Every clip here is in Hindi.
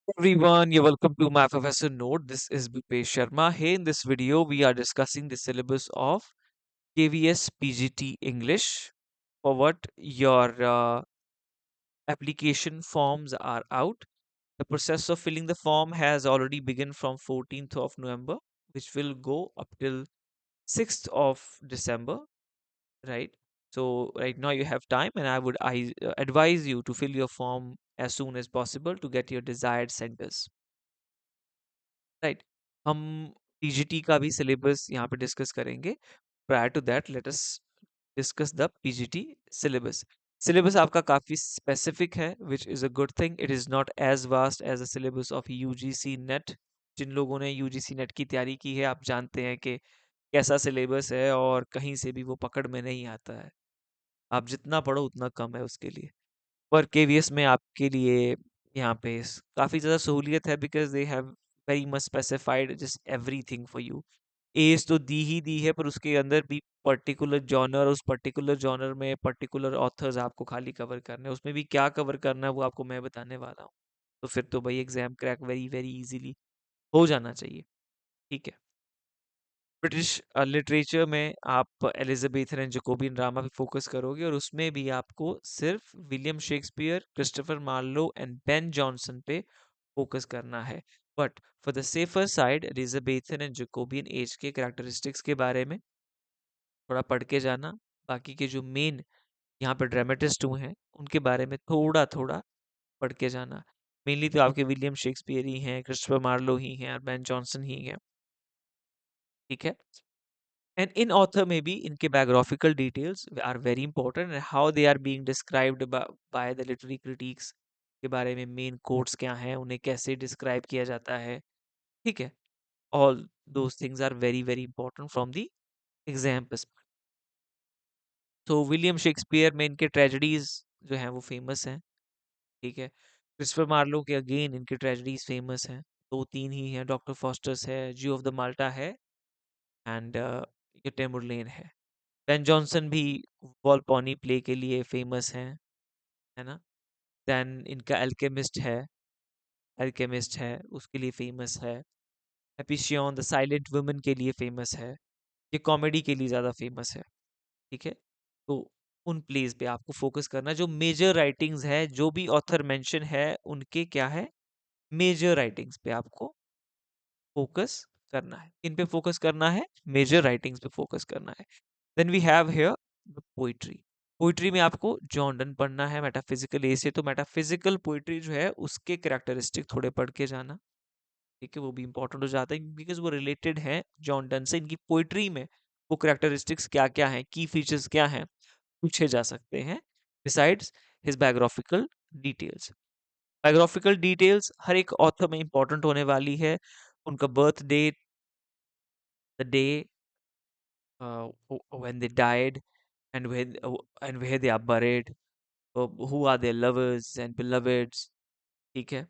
Everyone, you're welcome to my Professor Note. This is Bhupesh Sharma. Hey, in this video, we are discussing the syllabus of KVS PGT English. For what your application forms are out. The process of filling the form has already begun from 14th of November, which will go up till 6th of December, right? So right now you have time, and I advise you to fill your form as soon as possible to get your desired centers. Right हम पीजीटी का भी सिलेबस यहाँ पे डिस्कस करेंगे prior to that let us discuss the PGT syllabus syllabus आपका काफ़ी स्पेसिफिक है which is a good thing it is not as vast as the syllabus of UGC NET जिन लोगों ने यूजीसी नेट की तैयारी की है आप जानते हैं कि कैसा सिलेबस है और कहीं से भी वो पकड़ में नहीं आता है आप जितना पढ़ो उतना कम है उसके लिए पर केवीएस में आपके लिए यहाँ पे काफ़ी ज़्यादा सहूलियत है because they have very much specified just everything for you as तो दी ही दी है पर उसके अंदर भी पर्टिकुलर जॉनर उस पर्टिकुलर जॉनर में पर्टिकुलर ऑथर्स आपको खाली कवर करने हैं उसमें भी क्या कवर करना है वो आपको मैं बताने वाला हूँ तो फिर तो भाई exam crack very very easily हो जाना चाहिए ठीक है ब्रिटिश लिटरेचर में आप एलिजाबेथन एंड जैकोबियन ड्रामा पे फोकस करोगे और उसमें भी आपको सिर्फ William Shakespeare Christopher Marlowe and Ben Jonson पे फोकस करना है but for the safer side Elizabethan and Jacobean age के कैरेक्टरिस्टिक्स के बारे में थोड़ा पढ़ के जाना बाकी के जो मेन यहाँ पे ड्रामेटिस्ट हुए हैं उनके बारे में थोड़ा थोड़ा पढ़ के जाना मेनली तो आपके विलियम शेक्सपियर ही हैं क्रिस्टोफर मार्लो ही हैं और बेन जॉनसन ही हैं ठीक है And in author maybe इनके biographical details are very important and how they are being described by the literary critiques के बारे में main quotes क्या हैं उन्हें कैसे describe किया जाता है ठीक है all those things are very very important from the exam perspective तो विलियम शेक्सपियर में इनके ट्रेजेडीज जो हैं वो फेमस हैं ठीक है क्रिस्टोफर मार्लो के अगेन इनके ट्रेजेडीज फेमस हैं दो तीन ही हैं डॉक्टर फॉस्टर्स है ज्यू ऑफ द माल्टा है एंड ये टेमुरलेन है बेन जॉनसन भी वॉलपॉनी प्ले के लिए फेमस हैं है ना देन इनका एल्केमिस्ट है उसके लिए फेमस है एपिशियन द साइलेंट वुमन के लिए फेमस है ये कॉमेडी के लिए ज़्यादा फेमस है ठीक है तो उन प्लेस पे आपको फोकस करना जो मेजर राइटिंग्स है जो भी ऑथर मेंशन है उनके क्या है मेजर राइटिंग्स पे आपको फोकस करना है इन पे फोकस करना है मेजर राइटिंग्स पे फोकस करना है then we have here the poetry poetry में आपको जॉन डन पढ़ना है मेटाफिजिकल ए से तो मेटाफिजिकल पोइट्री जो है उसके कैरेक्टरिस्टिक थोड़े पढ़ के जाना ठीक है वो भी इंपॉर्टेंट हो जाता है बिकॉज वो रिलेटेड है जॉन डन से इनकी पोइट्री में वो कैरेक्टरिस्टिक्स क्या क्या हैं की फीचर्स क्या हैं पूछे जा सकते हैं besides his biographical details biographical details हर एक ऑथर में इंपॉर्टेंट होने वाली है उनका birth date the day when they died and where they are buried who are their lovers and beloveds ठीक है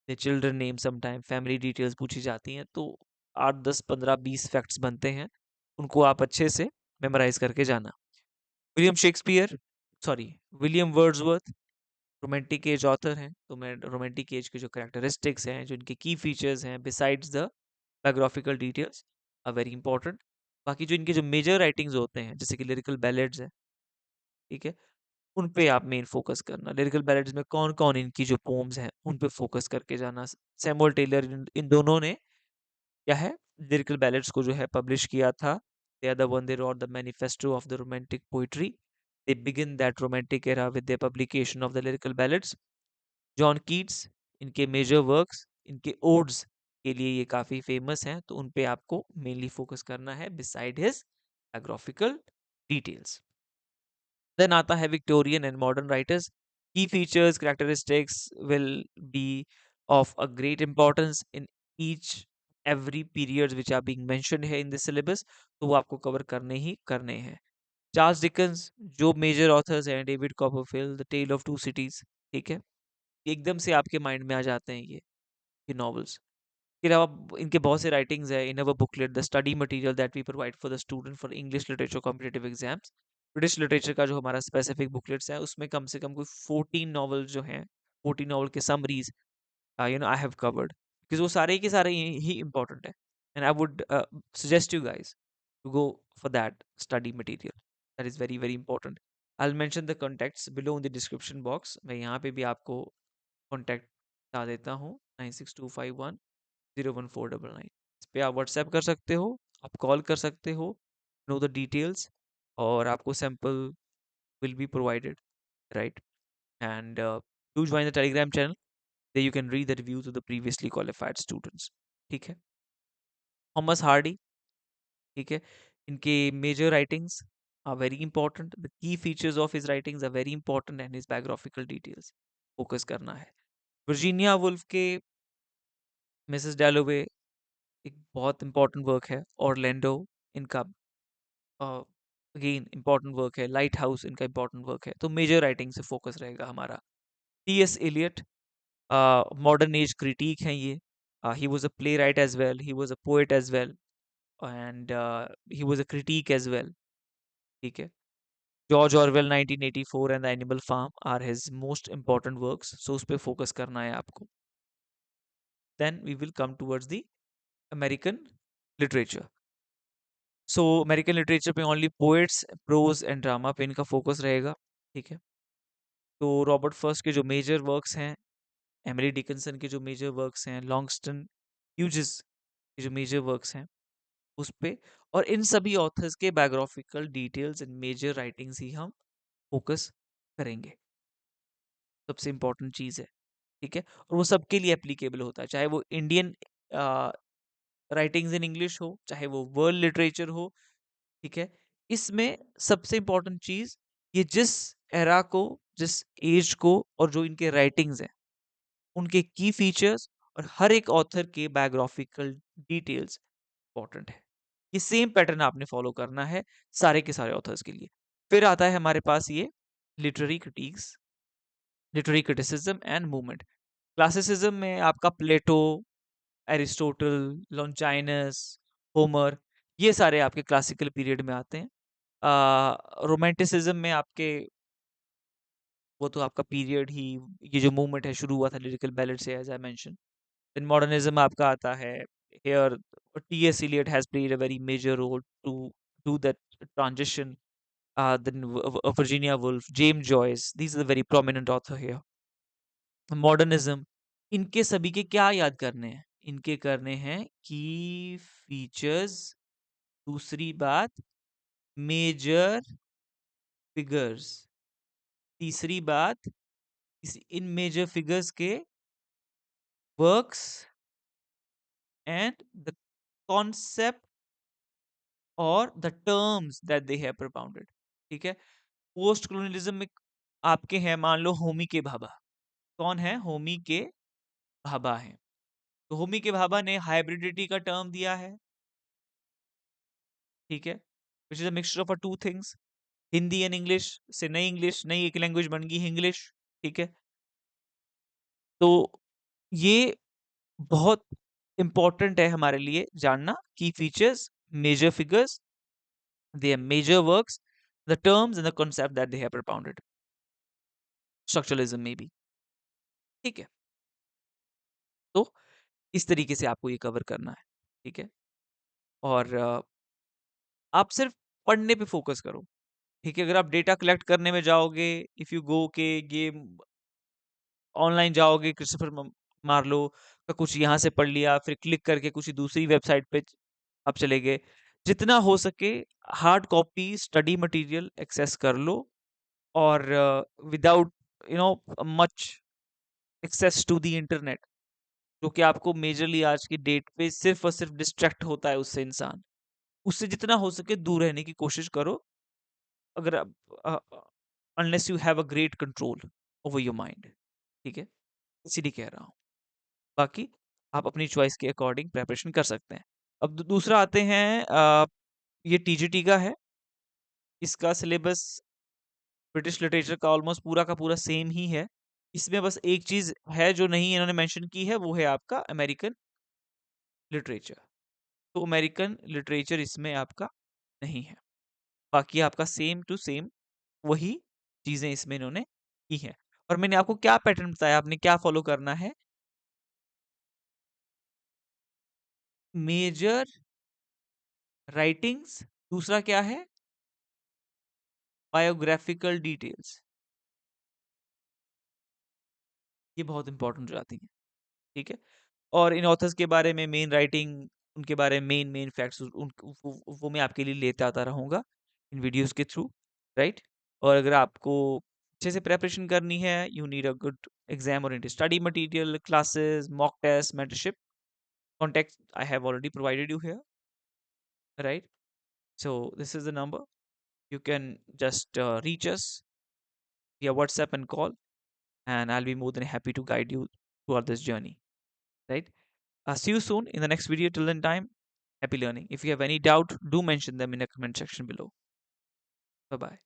their children name sometime family details पूछी जाती हैं तो 8 10 15 20 फैक्ट्स बनते हैं उनको आप अच्छे से मेमोराइज करके जाना William Shakespeare sorry William Wordsworth romantic as author हैं तो मैं रोमांटिक एज के जो कैरेक्टरिस्टिक्स हैं जो इनके की फीचर्स हैं besides the biographical details are very important बाकी जो इनके जो मेजर राइटिंग्स होते हैं जैसे कि लिरिकल बैलेड्स हैं ठीक है उन पे आप मेन फोकस करना लिरिकल बैलेड्स में कौन कौन इनकी जो पोम्स हैं उन पे फोकस करके जाना सैमुअल टेलर इन दोनों ने क्या है लिरिकल बैलेड्स को जो है पब्लिश किया था they are the one they wrote the manifesto of the romantic poetry they begin that romantic era with the publication of the lyrical ballads John Keats इनके मेजर वर्क्स इनके ओड्स के लिए ये काफ़ी फेमस हैं तो उन पे आपको मेनली फोकस करना है beside his biographical details then आता है विक्टोरियन एंड मॉडर्न राइटर्स की features characteristics will be of a great importance in each every period which are being mentioned है इन दिस सिलेबस तो वो आपको कवर करने ही करने हैं चार्ल्स डिकन्स जो मेजर ऑथर्स हैं David Copperfield the tale of two cities ठीक है एकदम से आपके माइंड में आ जाते हैं ये नॉवेल्स इसके अलावा इनके बहुत से राइटिंग्स है in our booklet the study material that we provide for the student for English literature competitive exams British literature का जो हमारा स्पेसिफिक बुकलेट्स है उसमें कम से कम कोई 14 नॉवल जो हैं 14 नॉवल के summaries I have covered, because वो सारे के सारे ही important है, and I would suggest you guys to go for that study material. That is very very important. I'll mention the contacts below in the description box. मैं यहाँ पे भी आपको contact बता देता हूँ, 9625101499। इस पे आप व्हाट्सएप कर सकते हो, आप कॉल कर सकते हो, नो द डिटेल्स, और आपको sample will be provided, right? And do join the Telegram channel. There you can read the reviews of the previously qualified students. ठीक है? थॉमस हार्डी, ठीक है? इनके major writings are very important. The key features of his writings are very important, and his biographical details focus करना है. वर्जीनिया वुल्फ के मिसेस डैलोवे एक बहुत इंपॉर्टेंट वर्क है. ऑरलैंडो, इनका अगेन इंपॉर्टेंट वर्क है. लाइट हाउस, इनका इंपॉर्टेंट वर्क है. तो मेजर राइटिंग से फोकस रहेगा हमारा. T S Eliot, modern age critique हैं ये. He was a playwright as well, he was a poet as well, and he was a critique as well. ठीक है? George Orwell 1984 and The Animal Farm are his most important works, so उस पे फोकस करना है आपको. Then we will come towards the American literature. So American literature पे only poets, prose and drama पे इनका फोकस रहेगा. ठीक है? तो रॉबर्ट फर्स्ट के जो मेजर वर्क्स हैं, एमिली डिकिंसन के जो मेजर वर्क्स हैं, लॉन्गस्टन ह्यूजेस के जो मेजर वर्क्स हैं, उस पे, और इन सभी ऑथर्स के biographical details and major writings ही हम फोकस करेंगे. सबसे इंपॉर्टेंट चीज़ है. ठीक है? और वो सबके लिए एप्लीकेबल होता है, चाहे वो इंडियन राइटिंग्स इन इंग्लिश हो, चाहे वो वर्ल्ड लिटरेचर हो. ठीक है? इसमें सबसे इंपॉर्टेंट चीज़, ये जिस एरा को, जिस एज को, और जो इनके राइटिंग्स हैं, उनके की फीचर्स और हर एक ऑथर के बायोग्राफिकल डिटेल्स इंपॉर्टेंट है. ये सेम पैटर्न आपने फॉलो करना है सारे के सारे ऑथर्स के लिए. फिर आता है हमारे पास ये literary critics, literary criticism and movement. Classicism में आपका प्लेटो, एरिस्टोटल, लॉन्चाइनस, होमर, ये सारे आपके क्लासिकल पीरियड में आते हैं. रोमांटिसिज्म में आपके, वो तो आपका पीरियड ही, ये जो मूवमेंट है शुरू हुआ था लिरिकल बैलेड से, as I mention. Then modernism आपका आता है. Here T S. Eliot has played a very major role to do that transition. Then Virginia Woolf, James Joyce, these are the very prominent author here. Modernism, इनके सभी के क्या याद करने हैं? इनके करने हैं की फीचर्स, दूसरी बात मेजर फिगर्स, तीसरी बात इन मेजर फिगर्स के वर्क्स एंड द कॉन्सेप्ट और the terms that they have propounded. ठीक है? पोस्ट colonialism में आपके हैं, मान लो होमी के भाभा. कौन है? होमी के भाभा हैं. तो होमी के भाभा ने हाइब्रिडिटी का टर्म दिया है. ठीक है? Which is a mixture of two things. Hindi and English से नई इंग्लिश, नई एक लैंग्वेज बन गई इंग्लिश. ठीक है? तो ये बहुत इंपॉर्टेंट है हमारे लिए जानना, की features, major figures, their major works, the terms and the concept that they have propounded. Structuralism में भी. ठीक है? तो इस तरीके से आपको ये कवर करना है. ठीक है? और आप सिर्फ पढ़ने पे फोकस करो. ठीक है? अगर आप डेटा कलेक्ट करने में जाओगे, इफ यू गो के गेम ऑनलाइन जाओगे, क्रिस्टोफर मार लो का कुछ यहाँ से पढ़ लिया, फिर क्लिक करके कुछ दूसरी वेबसाइट पे आप चले गए. जितना हो सके hard copy study material access कर लो, और without much access to the internet, जो कि आपको मेजरली आज की डेट पे सिर्फ और सिर्फ डिस्ट्रैक्ट होता है उससे इंसान. उससे जितना हो सके दूर रहने की कोशिश करो, अगर unless you have a great control over your mind. ठीक है? इसीलिए कह रहा हूँ. बाकी आप अपनी चॉइस के अकॉर्डिंग प्रेपरेशन कर सकते हैं. अब दूसरा आते हैं, ये टीजीटी का है. इसका सिलेबस ब्रिटिश लिटरेचर का ऑलमोस्ट पूरा का पूरा सेम ही है. इसमें बस एक चीज है जो नहीं इन्होंने मेंशन की है, वो है आपका अमेरिकन लिटरेचर. तो अमेरिकन लिटरेचर इसमें आपका नहीं है. बाकी आपका सेम टू सेम वही चीजें इसमें इन्होंने की हैं. और मैंने आपको क्या पैटर्न बताया, आपने क्या फॉलो करना है. मेजर राइटिंग्स, दूसरा क्या है, बायोग्राफिकल डिटेल्स, ये बहुत इंपॉर्टेंट हो जाती है। ठीक है, और इन ऑथर्स के बारे में मेन राइटिंग, उनके बारे में मेन मेन फैक्ट्स वो मैं आपके लिए लेता आता रहूंगा इन वीडियोस के थ्रू, राइट। और अगर आपको अच्छे से प्रेपरेशन करनी है, you need a good exam oriented study material, classes, mock test, mentorship, contact I have already provided you here, right. So this is the number. You can just reach us via WhatsApp and call, and I'll be more than happy to guide you throughout this journey. Right? See you soon in the next video. Till then, time, happy learning. If you have any doubt, do mention them in the comment section below. Bye bye.